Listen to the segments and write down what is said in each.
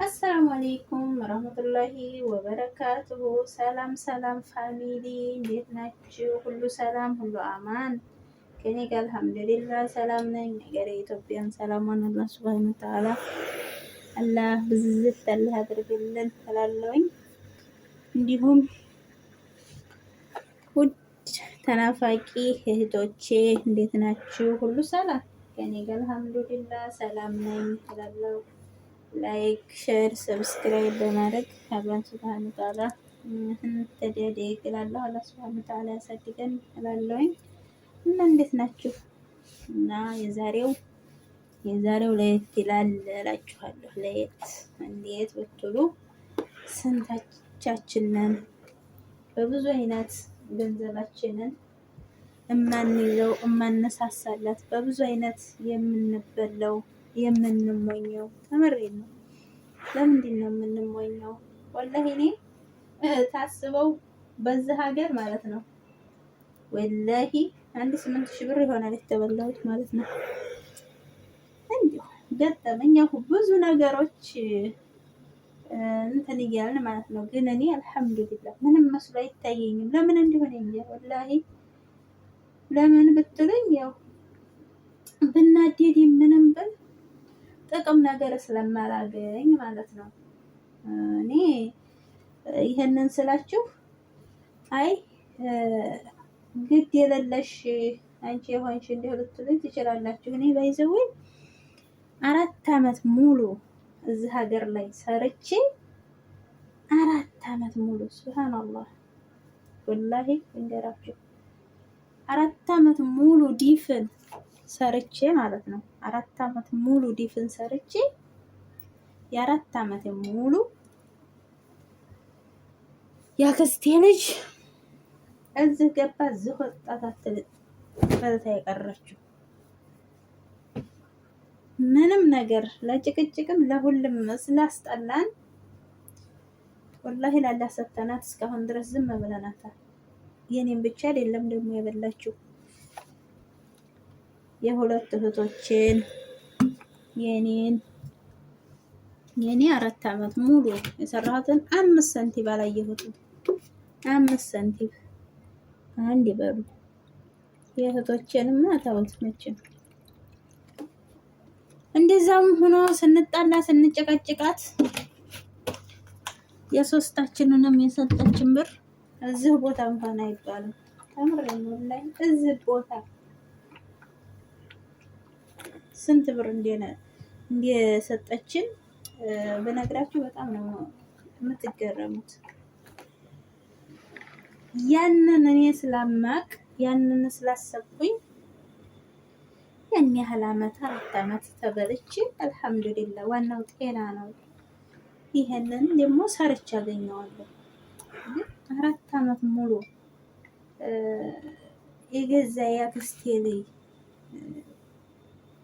አሰላሙ አሌይኩም ወረህመቱላሂ ወበረካቱሁ። ሰላም ሰላም ፋሚሊ እንዴት ናችሁ? ሁሉ ሰላም፣ ሁሉ አማን ከኔ ጋር አልሐምዱሊላህ ሰላም ነኝ። ነገር የኢትዮጵያን ሰላሟን አላህ ሱብሃነሁ ወተዓላ አላህ ብዝዝት አላህ አድርግልን እላለሁኝ። እንዲሁም ውድ ተናፋቂ እህቶቼ እንዴት ናችሁ? ሁሉ ሰላም ከኔ ጋር አልሐምዱሊላህ ሰላም ነኝ እላለሁ። ላይክ ሼር ሰብስክራይብ በማድረግ አላህ ሱብሃነሁ ወተዓላ ተደደግ እላለሁ። አላህ ሱብሃነሁ ወተዓላ ያሳድገን እላለሁኝ። እና እንዴት ናችሁ? እና የዛሬው ለየት ይላል እላችኋለሁ። ለየት እንዴት ብትሉ ስንቶቻችንን በብዙ አይነት ገንዘባችንን እማንይዘው እማነሳሳላት በብዙ አይነት የምንበላው የምንሞኘው ተምሬ ነው። ለምንድን ነው የምንሞኘው? ወላሂ እኔ ታስበው በዚህ ሀገር ማለት ነው ወላሂ 8,000 ብር ይሆናል የተበላሁት ማለት ነው። እንዲሁ ገጠመኝ ብዙ ነገሮች እንትን እያልን ማለት ነው። ግን እኔ አልሐምዱሊላህ ምንም መስሎ አይታየኝም። ለምን እንደሆነ እንጂ ወላሂ ለምን ብትሉኝ ያው ብናደድ ምንም ብል ጥቅም ነገር ስለማላገኝ ማለት ነው። እኔ ይሄንን ስላችሁ አይ ግድ የሌለሽ አንቺ የሆንሽ እንዲሁ ልትሉኝ ትችላላችሁ። እኔ ባይዘው 4 አመት ሙሉ እዚህ ሀገር ላይ ሰርቼ 4 አመት ሙሉ ሱብሃንአላህ ወላሂ እንገራችሁ 4 አመት ሙሉ ዲፍን ሰርቼ ማለት ነው። 4 አመት ሙሉ ዲፍን ሰርቼ የ4 አመት ሙሉ ያክስቴ ልጅ እዚህ ገባ እዚህ ወጣት አትልጥ በልታ የቀረችው ምንም ነገር ለጭቅጭቅም ለሁሉም ስላስጠላን ወላሂ ላላ ሰተናት እስካሁን ድረስ ዝም ብለናታል። የኔም ብቻ አይደለም ደግሞ የበላችው የሁለት እህቶችን የኔ 4 አመት ሙሉ የሰራሁትን 5 ሳንቲም አላየሁትም። 5 ሳንቲም አንድ ይበሉ። የእህቶቼንማ ታውት መቼም እንደዛም ሆኖ ስንጣላ ስንጨቃጭቃት የሶስታችንንም የሰጠችን ብር እዚህ ቦታ እንኳን አይባልም። ተምረን ላይ እዚህ ቦታ ስንት ብር እንደሰጠችን በነግራችሁ በጣም ነው የምትገረሙት። ያንን እኔ ስላማቅ ያንን ስላሰብኩኝ ያን ያህል 4 አመት ተበልቼ አልሐምዱሊላህ ዋናው ጤና ነው። ይሄንን ደግሞ ሰርቼ አገኘዋለሁ። 4 አመት ሙሉ የገዛ ያክስቴ ልጅ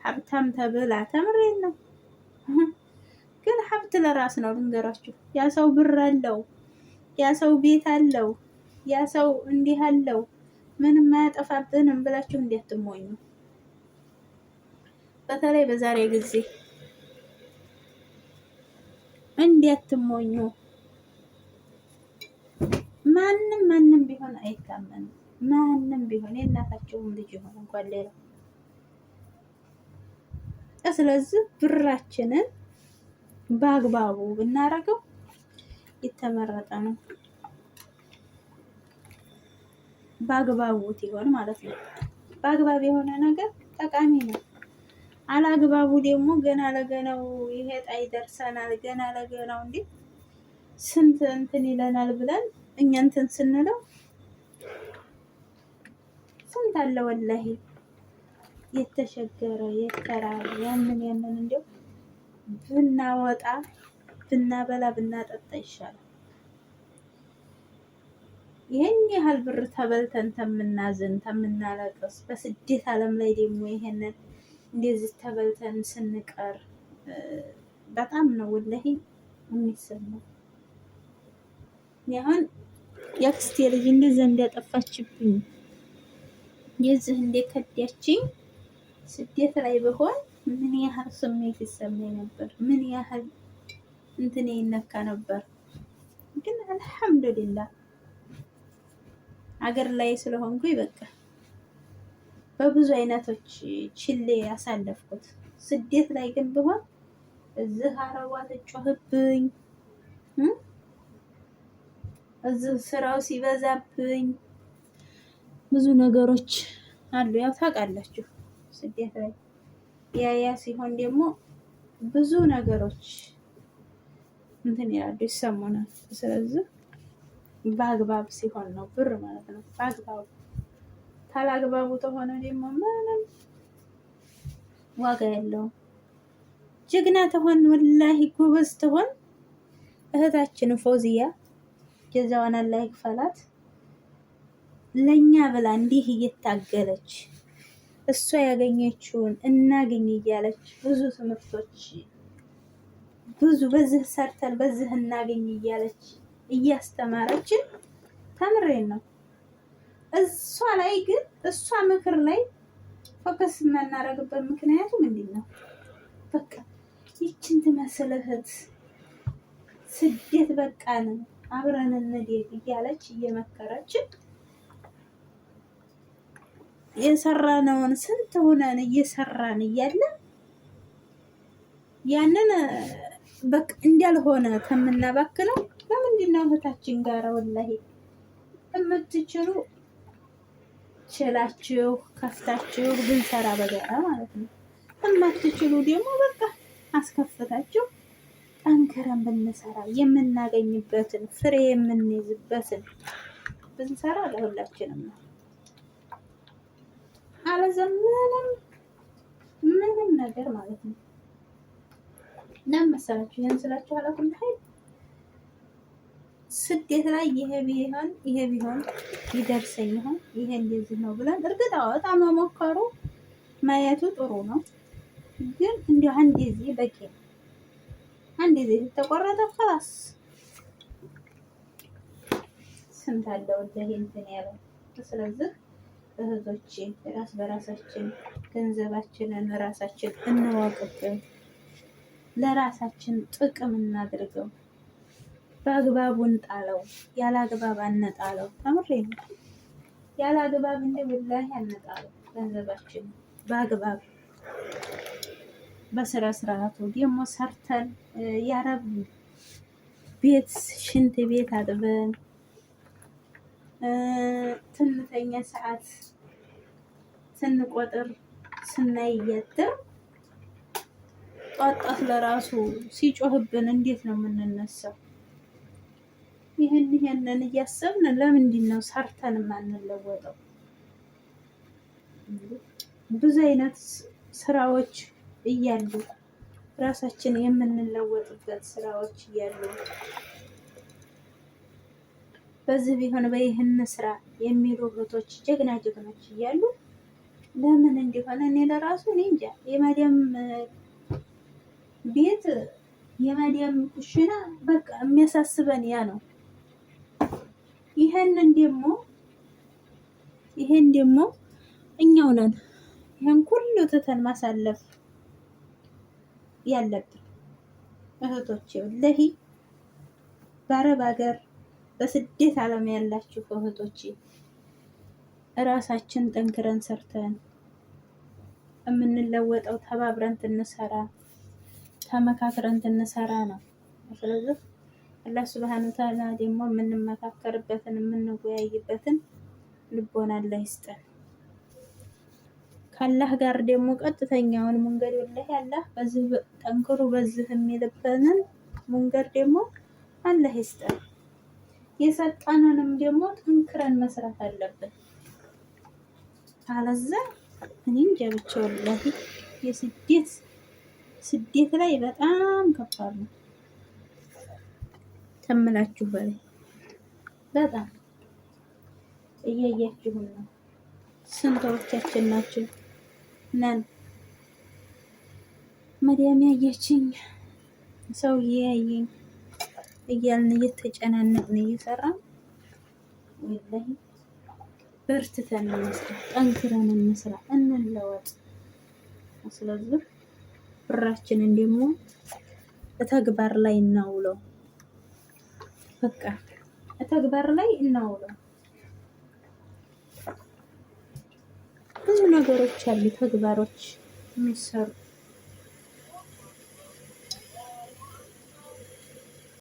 ሀብታም ተብላ ተምሬን ነው። ግን ሀብት ለራስ ነው ልንገራችሁ። ያ ሰው ብር አለው፣ ያ ሰው ቤት አለው፣ ያ ሰው እንዲህ አለው፣ ምንም አያጠፋብንም ብላችሁ እንዲያትሞኙ። በተለይ በዛሬ ጊዜ እንዲያትሞኙ። ማንም ቢሆን አይታመንም። ማንም ቢሆን የእናታቸውም ልጅ ይሆን እንኳን ሌላ። ስለዚህ ብራችንን በአግባቡ ብናረገው የተመረጠ ነው። በአግባቡ ይሆን ማለት ነው። በአግባብ የሆነ ነገር ጠቃሚ ነው። አላግባቡ ደግሞ ገና ለገናው ይሄ ጣይ ደርሰናል፣ ገና ለገናው እንዴ ስንት እንትን ይለናል ብለን እኛ እንትን ስንለው ስንት አለ ወላሂ የተሸገረ የተራበ ያንን እንደው ብናወጣ ብናበላ ብናጠጣ ይሻላል። ይሄን ያህል ብር ተበልተን ተምናዝን ተምናለቅስ በስደት ዓለም ላይ ደግሞ ይሄንን እንደዚህ ተበልተን ስንቀር በጣም ነው ወላሂ የሚሰማው። አሁን ያክስቴ ልጅ እንደዛ እንዲያጠፋችብኝ የዚህ እንደከዳችኝ ስደት ላይ ብሆን ምን ያህል ስሜት ይሰማኝ ነበር? ምን ያህል እንትን ይነካ ነበር። ግን አልሐምዱሊላህ አገር ላይ ስለሆንኩኝ በቃ በብዙ አይነቶች ችሌ ያሳለፍኩት። ስደት ላይ ግን ብሆን እዚህ አረቧ ትጮህብኝ፣ እዚህ ስራው ሲበዛብኝ ብዙ ነገሮች አሉ። ያው ታውቃላችሁ ስደት ላይ ያ ሲሆን ደግሞ ብዙ ነገሮች እንትን ያሉ ይሰሙናል። ስለዚህ በአግባብ ሲሆን ነው ብር ማለት ነው። በአግባቡ ካላግባቡ ተሆነ ደግሞ ምንም ዋጋ የለውም። ጀግና ተሆን ወላሂ ጎበዝ ተሆን እህታችን ፎዚያ ጀዛዋን አላህ ይክፈላት ለኛ ብላ እንዲህ እየታገለች እሷ ያገኘችውን እናገኝ እያለች ብዙ ትምህርቶች ብዙ በዚህ ሰርተን በዚህ እናገኝ እያለች እያስተማረችን ተምሬን ነው። እሷ ላይ ግን እሷ ምክር ላይ ፎከስ የማናደርግበት ምክንያቱ ምንድን ነው? በቃ ይችን ትመስል እህት ስደት በቃን አብረን እንደግ እያለች እየመከረችን የሰራነውን ስንት ሆነን እየሰራን እያለ ያንን በቃ እንዳልሆነ ከምናባክነው ለምንድን ነው እህታችን ጋር ወላሂ የምትችሉ ችላችሁ ከፍታችሁ ብንሰራ በጋራ ማለት ነው። የማትችሉ ደግሞ በቃ አስከፍታችሁ ጠንክረን ብንሰራ የምናገኝበትን ፍሬ የምንይዝበትን ብንሰራ ለሁላችንም ነው። አለዘምንም ምንም ነገር ማለት ነው። ለምን መሰላችሁ? ይሄን ስላችሁ አላኩል ሀይል ስደት ላይ ይሄ ቢሆን ይደርሰኝ ይሆን ይሄ እንደዚህ ነው ብለን እርግጥ በጣም መሞከሩ ማየቱ ጥሩ ነው። ግን እንዲሁ አንድ ጊዜ በቂ ነው። አንድ ጊዜ ተቆረጠ خلاص ስንት አለው ለዚህ እንትን ያለው። ስለዚህ እህቶቼ ራስ በራሳችን ገንዘባችንን ራሳችን እንዋቅብን፣ ለራሳችን ጥቅም እናድርገው። በአግባቡ እንጣለው፣ ያላግባብ አንጣለው። ተምሬ ነው ያላግባብ እንደ ወላሂ አንጣለው። ገንዘባችን በአግባብ በስራ ስርዓቱ ደግሞ ሰርተን ያረብ ቤት ሽንት ቤት አጥበን ትንተኛ ሰዓት ስንቆጥር ስናይ እያደር ጧጧት ለራሱ ሲጮህብን እንዴት ነው የምንነሳው? ይሄንን እያሰብን ለምንድን ነው ሰርተን የማንለወጠው? ብዙ አይነት ስራዎች እያሉ ራሳችን የምንለወጥበት ስራዎች እያሉ በዚህ ቢሆን በይህን ስራ የሚሉ እህቶች ጀግኖች እያሉ ለምን እንዲሆነ እኔ ለራሱ እኔ እንጃ። የማዲያም ቤት የማዲያም ኩሽና በቃ የሚያሳስበን ያ ነው። ይሄን ደግሞ እኛው ነን ይሄን ሁሉ ትተን ማሳለፍ ያለብን እህቶቼ። ወላሂ በአረብ ሀገር በስደት ዓለም ያላችሁ እህቶቼ እራሳችን ጠንክረን ሰርተን የምንለወጠው ተባብረን ትንሰራ ተመካክረን ትንሰራ ነው። ስለዚህ አላህ ሱብሃነሁ ወተዓላ ደግሞ የምንመካከርበትን የምንወያይበትን ልቦና አላህ ይስጠን። ከአላህ ጋር ደግሞ ቀጥተኛውን መንገድ ወላሂ አላህ በዚህ ጠንክሩ በዚህ የሚልበንን መንገድ ደግሞ አላህ ይስጠን። የሰጠንንም ደግሞ ጠንክረን መስራት አለብን። አለዛ እኔ እንጃ ብቻ ወላሂ ስደት ላይ በጣም ከባድ ነው ከምላችሁ በላይ በጣም እያያችሁን ነው። ስንቶቻችን ናችሁ ነን መዲያም ያየችኝ ሰውዬ ያየኝ እያልን እየተጨናነቅን እየሰራን ወላሂ በርትተን እንስራ፣ ጠንክረን እንስራ፣ እንለወጥ። ስለዚህ ብራችንን ደግሞ ተግባር ላይ እናውለው። በቃ ተግባር ላይ እናውለው። ብዙ ነገሮች አሉ ተግባሮች የሚሰሩ